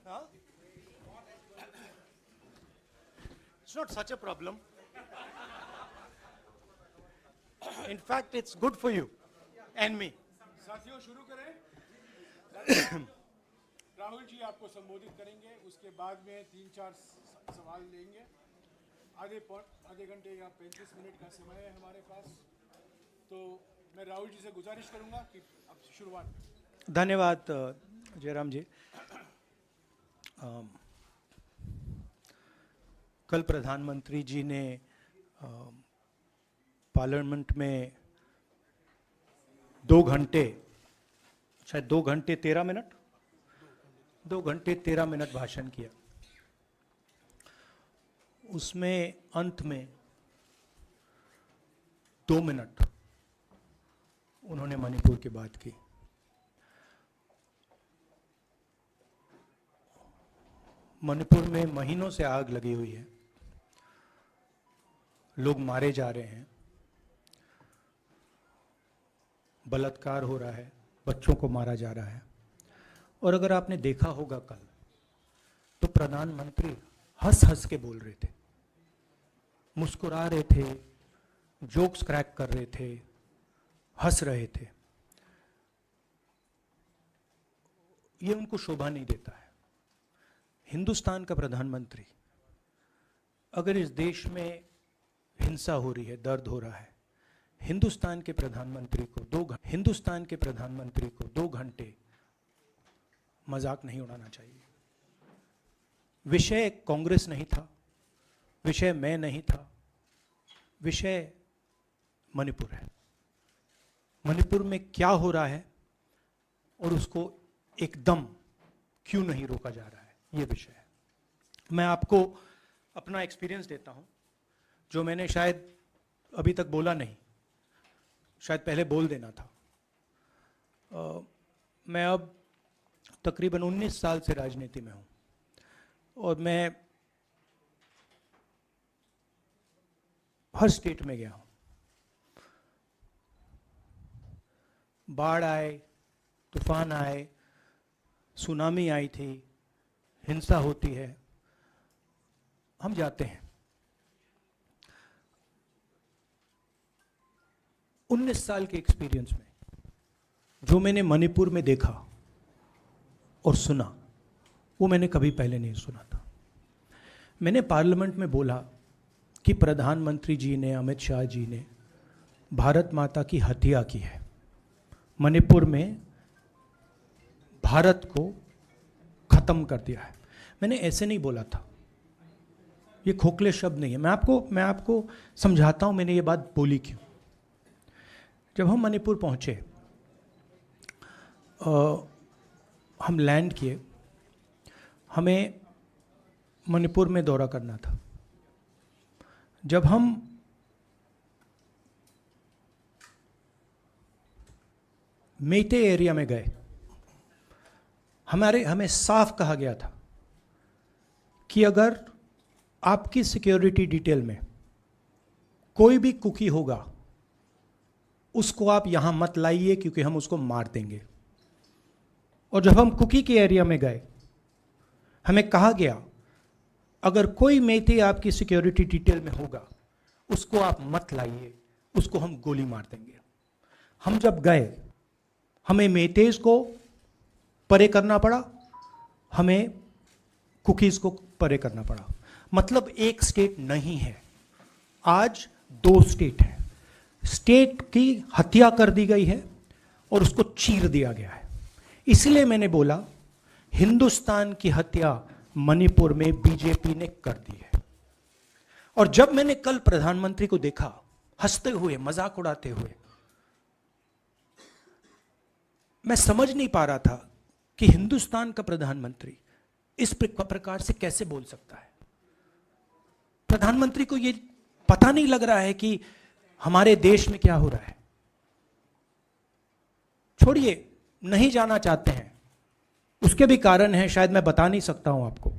Huh? It's not such a problem. In fact, it's good for you and me. साथियों शुरू करें। राहुल जी आपको संबोधित करेंगे, उसके बाद में 3-4 सवाल लेंगे। आधे घंटे या 35 मिनट का समय है हमारे पास, तो मैं राहुल जी से गुजारिश करूंगा कि अब शुरुआत। धन्यवाद जयराम जी। कल प्रधानमंत्री जी ने पार्लियामेंट में 2 घंटे, शायद 2 घंटे 13 मिनट भाषण किया। उसमें अंत में 2 मिनट उन्होंने मणिपुर की बात की। मणिपुर में महीनों से आग लगी हुई है, लोग मारे जा रहे हैं, बलात्कार हो रहा है, बच्चों को मारा जा रहा है। और अगर आपने देखा होगा कल, तो प्रधानमंत्री हंस हंस के बोल रहे थे, मुस्कुरा रहे थे, जोक्स क्रैक कर रहे थे, हंस रहे थे। ये उनको शोभा नहीं देता है। हिंदुस्तान का प्रधानमंत्री, अगर इस देश में हिंसा हो रही है, दर्द हो रहा है, हिंदुस्तान के प्रधानमंत्री को 2 घंटे मजाक नहीं उड़ाना चाहिए। विषय कांग्रेस नहीं था, विषय मैं नहीं था, विषय मणिपुर है। मणिपुर में क्या हो रहा है और उसको एकदम क्यों नहीं रोका जा रहा है, ये विषय है। मैं आपको अपना एक्सपीरियंस देता हूं, जो मैंने शायद अभी तक बोला नहीं, शायद पहले बोल देना था। मैं अब तकरीबन 19 साल से राजनीति में हूं और मैं हर स्टेट में गया हूं। बाढ़ आए, तूफान आए, सुनामी आई थी, हिंसा होती है, हम जाते हैं। 19 साल के एक्सपीरियंस में जो मैंने मणिपुर में देखा और सुना, वो मैंने कभी पहले नहीं सुना था। मैंने पार्लियामेंट में बोला कि प्रधानमंत्री जी ने, अमित शाह जी ने भारत माता की हत्या की है, मणिपुर में भारत को खत्म कर दिया है। मैंने ऐसे नहीं बोला था, ये खोखले शब्द नहीं है। मैं आपको समझाता हूं मैंने ये बात बोली क्यों। जब हम मणिपुर पहुंचे, हम लैंड किए, हमें मणिपुर में दौरा करना था। जब हम मेटे एरिया में गए, हमें साफ कहा गया था कि अगर आपकी सिक्योरिटी डिटेल में कोई भी कुकी होगा, उसको आप यहां मत लाइए क्योंकि हम उसको मार देंगे। और जब हम कुकी के एरिया में गए, हमें कहा गया अगर कोई मेथे आपकी सिक्योरिटी डिटेल में होगा, उसको आप मत लाइए, उसको हम गोली मार देंगे। हम जब गए, हमें मेतेज को परे करना पड़ा, हमें कुकीज को परे करना पड़ा। मतलब एक स्टेट नहीं है, आज 2 स्टेट है। स्टेट की हत्या कर दी गई है और उसको चीर दिया गया है। इसलिए मैंने बोला हिंदुस्तान की हत्या मणिपुर में बीजेपी ने कर दी है। और जब मैंने कल प्रधानमंत्री को देखा हंसते हुए, मजाक उड़ाते हुए, मैं समझ नहीं पा रहा था कि हिंदुस्तान का प्रधानमंत्री इस प्रकार से कैसे बोल सकता है। प्रधानमंत्री को यह पता नहीं लग रहा है कि हमारे देश में क्या हो रहा है। छोड़िए, नहीं जाना चाहते हैं, उसके भी कारण हैं, शायद मैं बता नहीं सकता हूं आपको,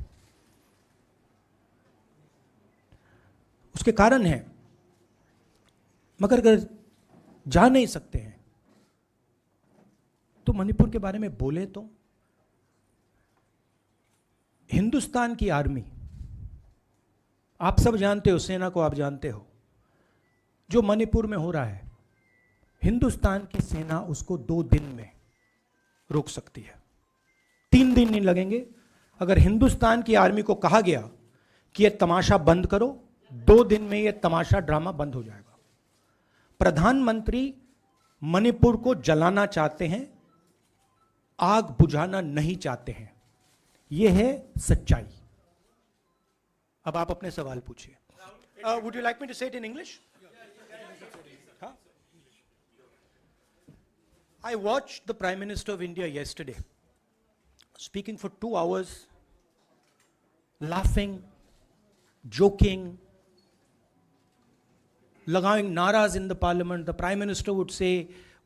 उसके कारण हैं। मगर अगर जा नहीं सकते हैं तो मणिपुर के बारे में बोले तो हिंदुस्तान की आर्मी, आप सब जानते हो, सेना को आप जानते हो, जो मणिपुर में हो रहा है, हिंदुस्तान की सेना उसको 2 दिन में रोक सकती है। 3 दिन नहीं लगेंगे। अगर हिंदुस्तान की आर्मी को कहा गया कि यह तमाशा बंद करो, 2 दिन में यह तमाशा ड्रामा बंद हो जाएगा। प्रधानमंत्री मणिपुर को जलाना चाहते हैं, आग बुझाना नहीं चाहते हैं। यह है सच्चाई। अब आप अपने सवाल पूछिए। Would you like me to say it in English? I watched the Prime Minister of India yesterday speaking for 2 hours, laughing, joking, lagaving naras in the parliament. The Prime Minister would say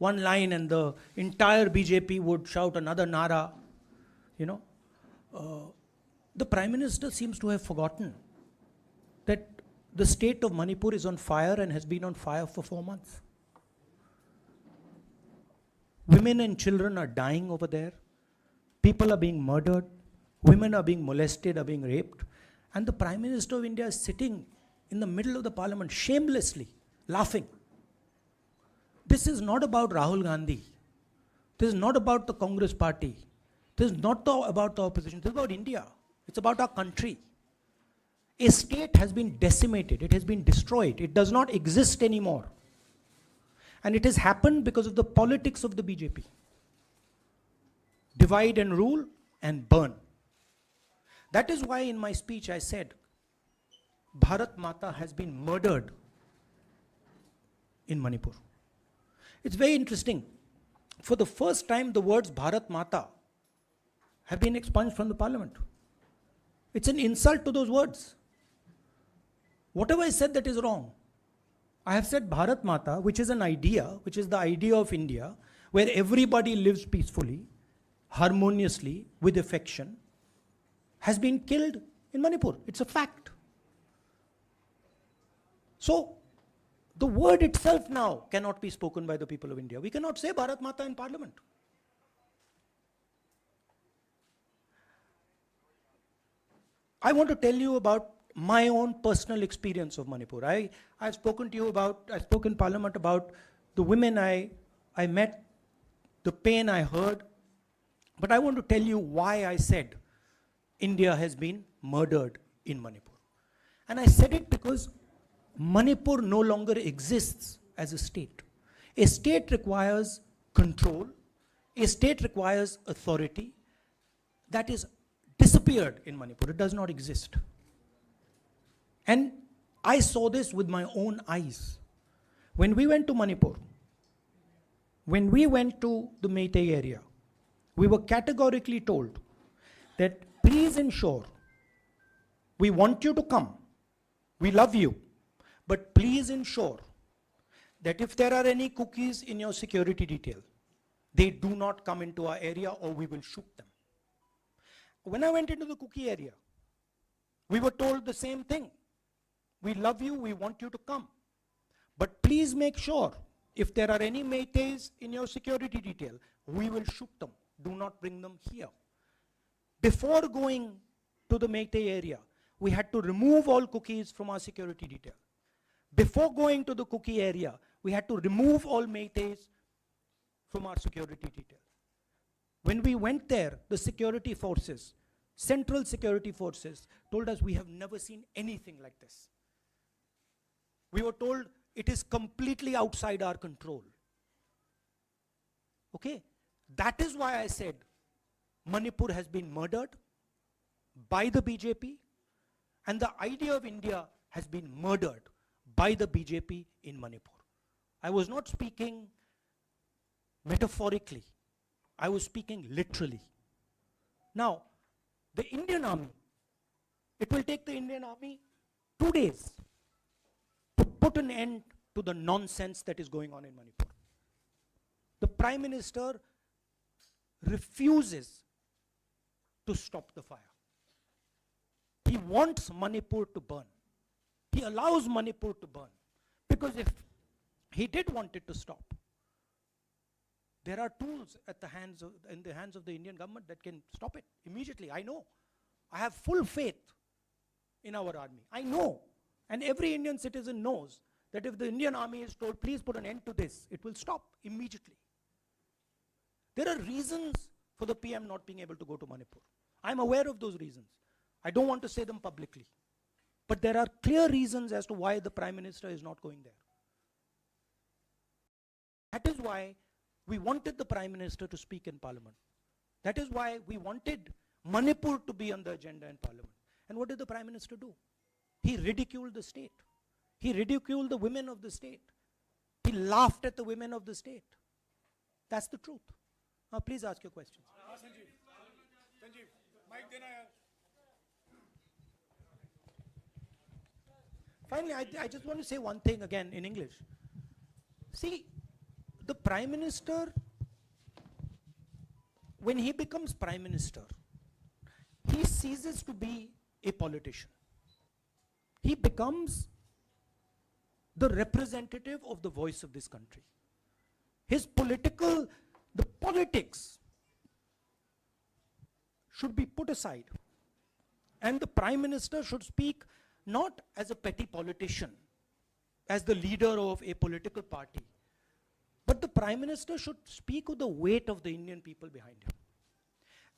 one line and the entire BJP would shout another nara. You know, the Prime Minister seems to have forgotten that the state of Manipur is on fire and has been on fire for 4 months. Women and children are dying over there. People are being murdered. Women are being molested, are being raped. And the Prime Minister of India is sitting in the middle of the parliament, shamelessly laughing. This is not about Rahul Gandhi. This is not about the Congress party. This is not about the opposition. This is about India. It's about our country. A state has been decimated. It has been destroyed. It does not exist anymore. And it has happened because of the politics of the BJP. Divide and rule and burn. That is why in my speech I said, Bharat Mata has been murdered in Manipur. It's very interesting. For the first time, the words Bharat Mata have been expunged from the parliament. It's an insult to those words. Whatever I said that is wrong. I have said Bharat Mata, which is an idea, which is the idea of India, where everybody lives peacefully, harmoniously, with affection, has been killed in Manipur. It's a fact. So, the word itself now cannot be spoken by the people of India. We cannot say Bharat Mata in parliament. I want to tell you about my own personal experience of Manipur. I've spoken to you about, I spoke in parliament about the women I met, the pain I heard, but I want to tell you why I said India has been murdered in Manipur. And I said it because Manipur no longer exists as a state. A state requires control, a state requires authority. That is disappeared in Manipur. It does not exist. And I saw this with my own eyes. When we went to Manipur, when we went to the Meitei area, we were categorically told that please ensure, we want you to come, we love you, but please ensure that if there are any cookies in your security detail, they do not come into our area or we will shoot them. When I went into the cookie area, we were told the same thing. We love you, we want you to come. But please make sure, if there are any Meiteis in your security detail, we will shoot them. Do not bring them here. Before going to the Meitei area, we had to remove all cookies from our security detail. Before going to the cookie area, we had to remove all Meiteis from our security detail. When we went there, the security forces, central security forces, told us we have never seen anything like this. We were told it is completely outside our control. Okay? That is why I said Manipur has been murdered by the BJP and the idea of India has been murdered by the BJP in Manipur. I was not speaking metaphorically. I was speaking literally. Now, the Indian army, it will take the Indian army 2 days to put an end to the nonsense that is going on in Manipur. The Prime Minister refuses to stop the fire. He wants Manipur to burn. He allows Manipur to burn. Because if he did want it to stop, there are tools in the hands of the Indian government that can stop it immediately. I know. I have full faith in our army. I know, and every Indian citizen knows, that if the Indian army is told, please put an end to this, it will stop immediately. There are reasons for the PM not being able to go to Manipur. I'm aware of those reasons. I don't want to say them publicly. But there are clear reasons as to why the Prime Minister is not going there. That is why we wanted the Prime Minister to speak in Parliament. That is why we wanted Manipur to be on the agenda in Parliament. And what did the Prime Minister do? He ridiculed the state. He ridiculed the women of the state. He laughed at the women of the state. That's the truth. Now please ask your questions. Sanjeev mic देना यार. Finally, I just want to say one thing again in English. See, the Prime Minister, when he becomes Prime Minister, he ceases to be a politician. He becomes the representative of the voice of this country. The politics should be put aside. And the Prime Minister should speak not as a petty politician, as the leader of a political party, but the Prime Minister should speak with the weight of the Indian people behind him.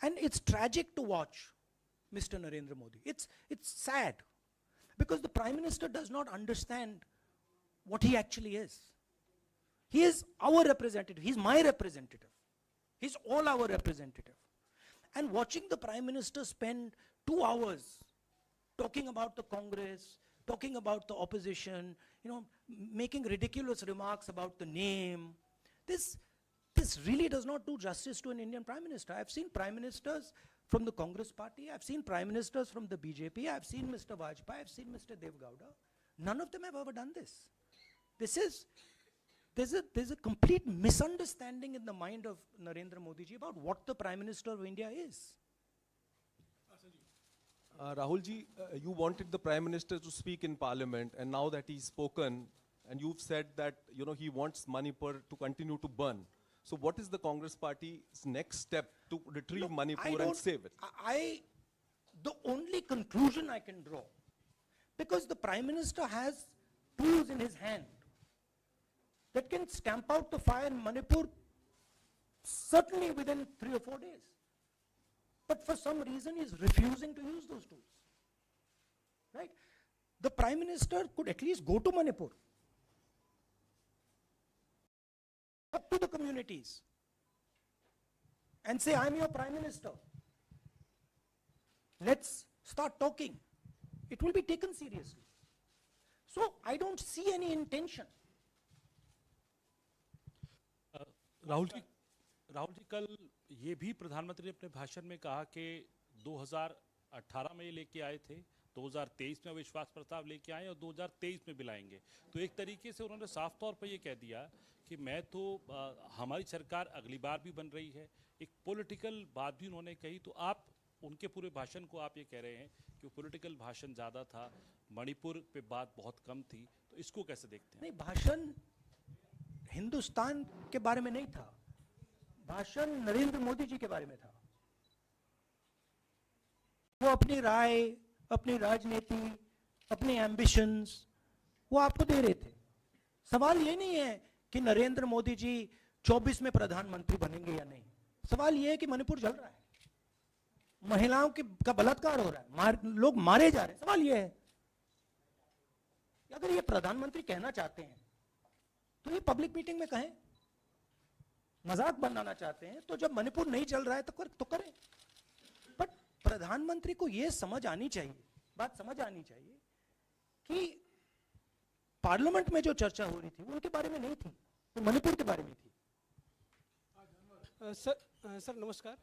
And it's tragic to watch Mr. Narendra Modi. It's sad, because the Prime Minister does not understand what he actually is. He is our representative. He's my representative. He's all our representative. And watching the Prime Minister spend 2 hours talking about the Congress, talking about the opposition, making ridiculous remarks about the name, this really does not do justice to an Indian Prime Minister. I've seen Prime Ministers from the Congress party, I've seen Prime Ministers from the BJP, I've seen Mr. Vajpayee, I've seen Mr. Dev Gowda. None of them have ever done this. There's a complete misunderstanding in the mind of Narendra Modi ji about what the Prime Minister of India is. Rahul ji, you wanted the Prime Minister to speak in Parliament, and now that he's spoken, and you've said that he wants Manipur to continue to burn. So what is the Congress Party's next step to retrieve Manipur and save it? The only conclusion I can draw, because the Prime Minister has tools in his hand that can stamp out the fire in Manipur certainly within 3 or 4 days. But for some reason he's refusing to use those tools. Right? The Prime Minister could at least go to Manipur, talk to the communities, and say, I'm your Prime Minister. Let's start talking. It will be taken seriously. So I don't see any intention. Rahul ji कल ये भी प्रधानमंत्री ने अपने भाषण में कहा कि 2018 में ये लेके आए थे, 2023 में विश्वास प्रस्ताव लेके आए और 2023 में भी लाएंगे. तो एक तरीके से उन्होंने साफ तौर पर ये कह दिया कि मैं तो हमारी सरकार अगली बार भी बन रही है. एक पॉलिटिकल बात भी उन्होंने कही. तो आप उनके पूरे भाषण को आप ये कह रहे हैं कि पॉलिटिकल भाषण ज़्यादा था, मणिपुर पे बात बहुत कम थी. तो इसको कैसे देखते हैं? नहीं, भाषण हिंदुस्तान के बारे में नहीं था, भाषण नरेंद्र मोदी जी के बारे में था. वो अपनी राय, अपनी राजनीति, अपने एम्बिशंस वो आपको दे रहे थे. सवाल ये नहीं है कि नरेंद्र मोदी जी 24 में प्रधानमंत्री बनेंगे या नहीं. सवाल ये है कि मणिपुर जल रहा है, महिलाओं का बलात्कार हो रहा है, लोग मारे जा रहे हैं. सवाल ये है, अगर ये प्रधानमंत्री कहना चाहते हैं तो ये पब्लिक मीटिंग में कहें. मजाक बनाना चाहते हैं तो जब मणिपुर नहीं चल रहा है तो करें. बट प्रधानमंत्री को ये समझ आनी चाहिए, बात समझ आनी चाहिए कि पार्लियामेंट में जो चर्चा हो रही थी वो उनके बारे में नहीं थी, वो मणिपुर के बारे में थी. सर नमस्कार.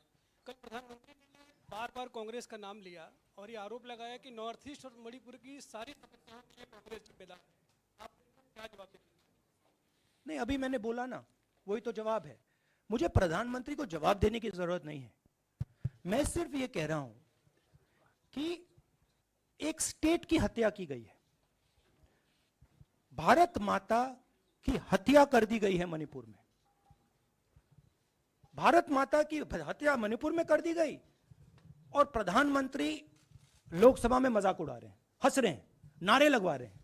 कल प्रधानमंत्री ने बार बार कांग्रेस का नाम लिया और ये आरोप लगाया कि नॉर्थ ईस्ट और मणिपुर की सारी समस्याओं के कांग्रेस जिम्मेदार. आप क्या जवाब देंगे? नहीं, अभी मैंने बोला ना, वही तो जवाब है. मुझे प्रधानमंत्री को जवाब देने की जरूरत नहीं है. मैं सिर्फ ये कह रहा हूं कि एक स्टेट की हत्या की गई है, भारत माता की हत्या कर दी गई है मणिपुर में. भारत माता की हत्या मणिपुर में कर दी गई और प्रधानमंत्री लोकसभा में मजाक उड़ा रहे हैं, हंस रहे हैं, नारे लगवा रहे हैं,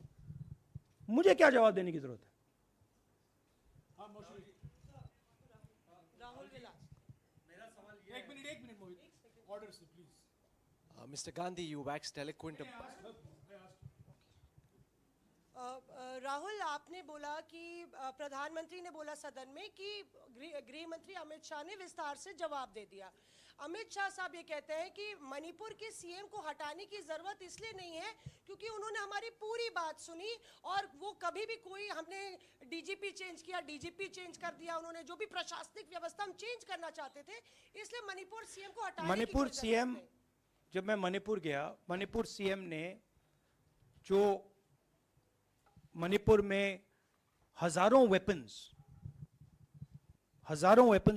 मुझे क्या जवाब देने की जरूरत है? एक मिनट मोहित, ऑर्डर से please. Mr. Gandhi, you waxed eloquent. Rahul, आपने बोला कि प्रधानमंत्री ने बोला सदन में कि गृह मंत्री अमित शाह ने विस्तार से जवाब दे दिया। अमित शाह साहब ये कहते हैं कि मणिपुर के सीएम को हटाने की जरूरत इसलिए नहीं है क्योंकि उन्होंने हमारी पूरी बात सुनी और वो कभी भी कोई हमने डीजीपी चेंज किया, डीजीपी चेंज कर दिया, उन्होंने जो भी प्रशासनिक व्यवस्था हम चेंज करना चाहते थे, इसलिए मणिपुर सीएम को हटाने मणिपुर की सीएम, जब मैं मणिपुर गया, मणिपुर सीएम ने जो मणिपुर में हजारों वेपन्स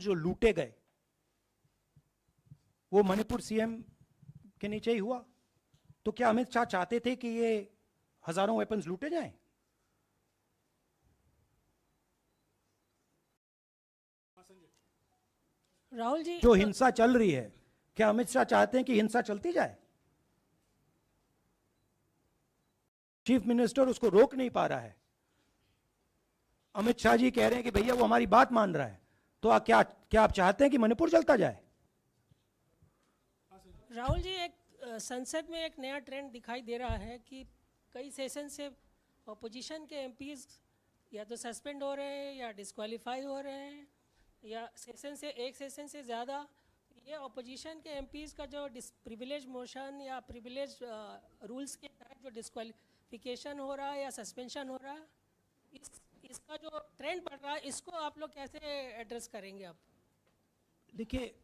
जो लूटे गए, वो मणिपुर सीएम के नीचे ही हुआ। तो क्या अमित शाह चाहते थे कि ये हजारों वेपन्स लूटे जाएं? राहुल जी, जो हिंसा चल रही है, क्या अमित शाह चाहते हैं कि हिंसा चलती जाए? चीफ मिनिस्टर उसको रोक नहीं पा रहा है। अमित शाह जी कह रहे हैं कि भैया वो हमारी बात मान रहा है, तो क्या आप चाहते हैं कि मणिपुर चलता जाए? राहुल जी, एक संसद में एक नया ट्रेंड दिखाई दे रहा है कि कई सेशन से अपोजिशन के एमपीज या तो सस्पेंड हो रहे हैं या डिस्क्वालीफाई हो रहे हैं, या एक सेशन से ज़्यादा ये अपोजिशन के एमपीज का जो प्रिविलेज मोशन या प्रिविलेज रूल्स के तहत जो डिस्क्वालिफिकेशन हो रहा है या सस्पेंशन हो रहा है, इसका जो ट्रेंड बढ़ रहा है, इसको आप लोग कैसे एड्रेस करेंगे? आप देखिए,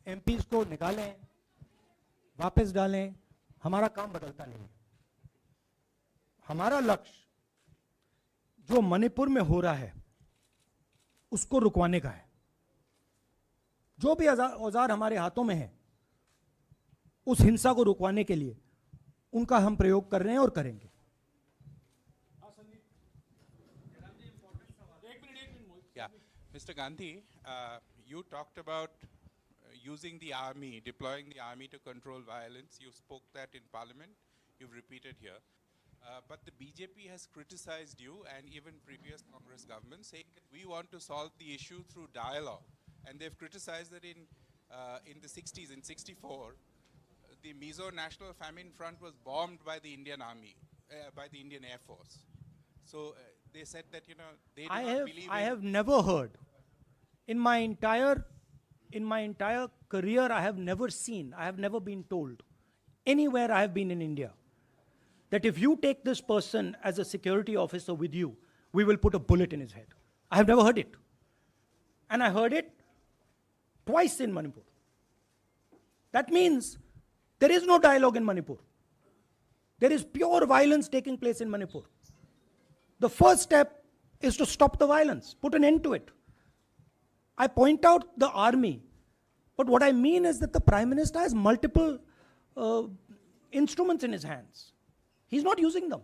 एमपीज को निकालें, वापस डालें, हमारा काम बदलता नहीं है। हमारा लक्ष्य जो मणिपुर में हो रहा है उसको रुकवाने का है। जो भी औजार हमारे हाथों में है, उस हिंसा को रुकवाने के लिए उनका हम प्रयोग कर रहे हैं और करेंगे। Yeah, Mr. Gandhi, you talked about using the army, deploying the army to control violence. You spoke that in Parliament. You've repeated here. But the BJP has criticized you and even previous Congress governments, saying that we want to solve the issue through dialogue. And they've criticized that in the 60s, in 64, the Mizo National Famine Front was bombed by the Indian Army, by the Indian Air Force. So they said that, you know, they do not believe I have never heard in my entire career, I have never been told anywhere I have been in India that if you take this person as a security officer with you, we will put a bullet in his head. I have never heard it. And I heard it twice in Manipur. That means there is no dialogue in Manipur. There is pure violence taking place in Manipur. The first step is to stop the violence, put an end to it. I point out the army, but what I mean is that the Prime Minister has multiple instruments in his hands. He's not using them.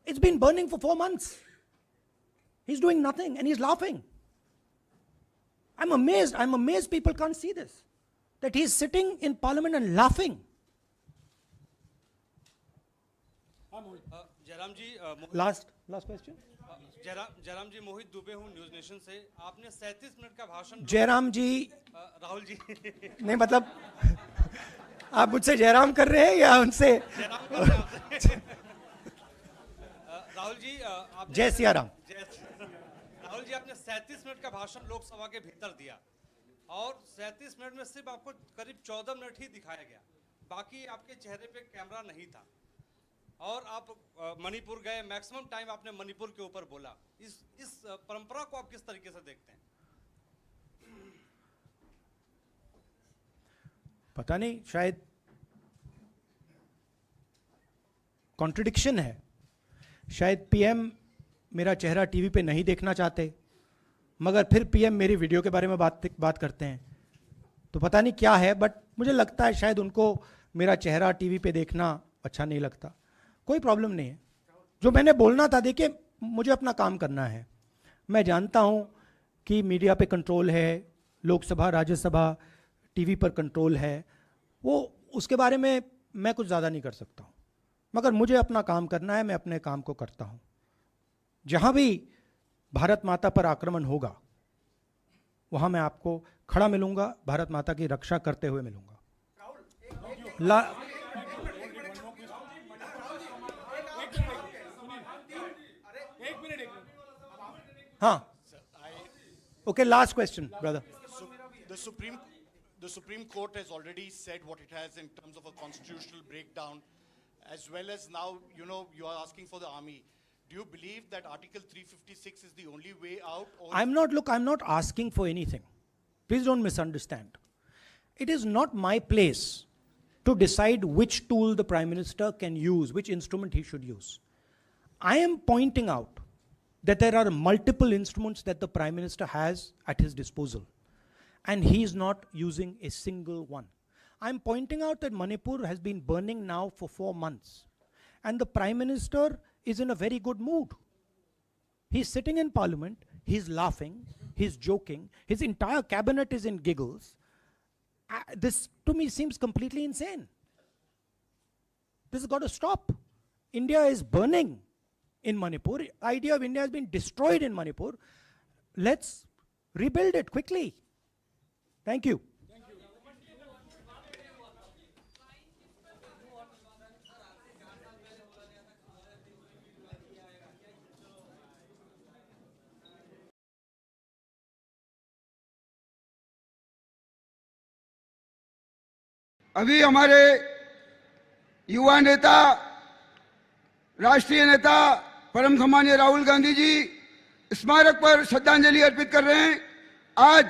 It's been burning for 4 months. He's doing nothing and he's laughing. I'm amazed people can't see this. That he's sitting in Parliament and laughing. Jairam ji, Last question. Jairam जी, मोहित दुबे हूँ news nation से। आपने 37 minute का भाषण। जयराम जी, राहुल जी नहीं मतलब आप मुझसे जयराम कर रहे हैं या उनसे? राहुल जी, जय सिया राम। राहुल जी, आपने 37 मिनट का भाषण लोकसभा के भीतर दिया और 37 मिनट में सिर्फ आपको करीब 14 मिनट ही दिखाया गया, बाकी आपके चेहरे पे कैमरा नहीं था। और आप मणिपुर गए, मैक्सिमम टाइम आपने मणिपुर के ऊपर बोला। इस परंपरा को आप किस तरीके से देखते हैं? पता नहीं, शायद कॉन्ट्रडिक्शन है। शायद पीएम मेरा चेहरा टीवी पे नहीं देखना चाहते, मगर फिर पीएम मेरी वीडियो के बारे में बात करते हैं। तो पता नहीं क्या है, बट मुझे लगता है शायद उनको मेरा चेहरा टीवी पे देखना अच्छा नहीं लगता। कोई प्रॉब्लम नहीं है। जो मैंने बोलना था, देखिए मुझे अपना काम करना है। मैं जानता हूं कि मीडिया पे कंट्रोल है, लोकसभा, राज्यसभा, टीवी पर कंट्रोल है, वो उसके बारे में मैं कुछ ज़्यादा नहीं कर सकता हूँ, मगर मुझे अपना काम करना है, मैं अपने काम को करता हूँ। जहाँ भी भारत माता पर आक्रमण होगा वहाँ मैं आपको खड़ा मिलूंगा, भारत माता की रक्षा करते हुए मिलूंगा। हाँ, okay, last question, brother. The Supreme Court has already said what it has in terms of a constitutional breakdown, as well as now, you are asking for the army. Do you believe that Article 356 is the only way out? Or I'm not asking for anything. Please don't misunderstand. It is not my place to decide which tool the Prime Minister can use, which instrument he should use. I am pointing out that there are multiple instruments that the Prime Minister has at his disposal, and he is not using a single one. I'm pointing out that Manipur has been burning now for 4 months, and the Prime Minister is in a very good mood. He's sitting in Parliament, he's laughing, he's joking, his entire cabinet is in giggles. This to me seems completely insane. This has got to stop. India is burning in Manipur. The idea of India has been destroyed in Manipur. Let's rebuild it quickly. Thank you. अभी हमारे युवा नेता, राष्ट्रीय नेता परम सम्मानीय राहुल गांधी जी स्मारक पर श्रद्धांजलि अर्पित कर रहे हैं। आज